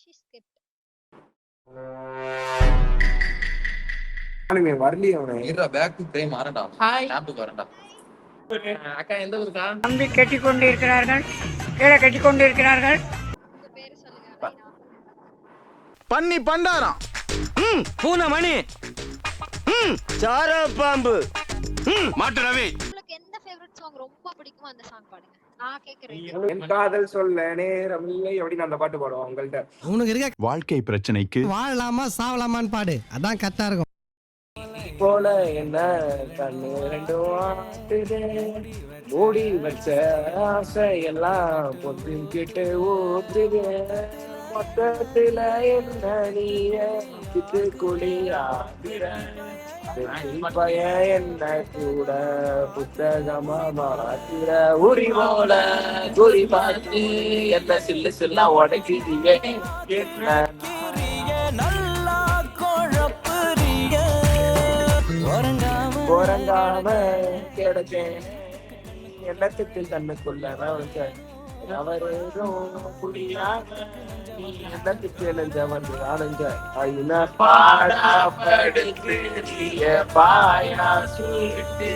She skipped. நானுமே வரலையே அவனை. இருடா பேக் டு டைம் வரடா. ஹாய் ஞாபகம் வரடா. அக்கா எந்த ஊருக்கா? தம்பி கட்டிக்கொண்டிருக்கிறார்கள், கீழே கட்டிக்கொண்டிருக்கிறார்கள். உங்க பேரு சொல்லுங்க அலைனா. பண்ணி பண்டாரம், பூனை மணி, சார பாம்பு, மாட்டு ரவி. உங்களுக்கு எந்த ஃபேவரட் சாங் ரொம்ப பிடிக்குமோ அந்த சாங் பாடுங்க. நான் கேக்குறேன். என் காதல் சொல்ல நேரம் இல்லை அப்படின்னு அந்த பாட்டு பாடுவோம் உங்கள்ட்ட. உனக்கு இருக்க வாழ்க்கை பிரச்சனைக்கு வாழலாமா சாவலாமான்னு பாடு, அதான் கரெக்டா இருக்கும். போல என்ன கண்ணு ரெண்டும் ஆட்டுதே, மூடி வச்ச ஆசையெல்லாம் பொத்தின் கிட்டு ஊத்துதே, மொத்தத்துல என்ன நீய சித்து குடியாடுற, பய என்ன கூட புத்தகமா மாத்துற, உரி போல குறி பார்த்து என்ன சில்லு சில்லா உடைக்கிறீங்க என்ன உறங்காம கிடைச்சேன் எண்ணத்துக்கு தன்னுக்குள்ள அவரும் புரியாம எண்ணத்துக்கு நெஞ்சவன் அடைஞ்ச பாடா படுத்து பாயா சுட்டு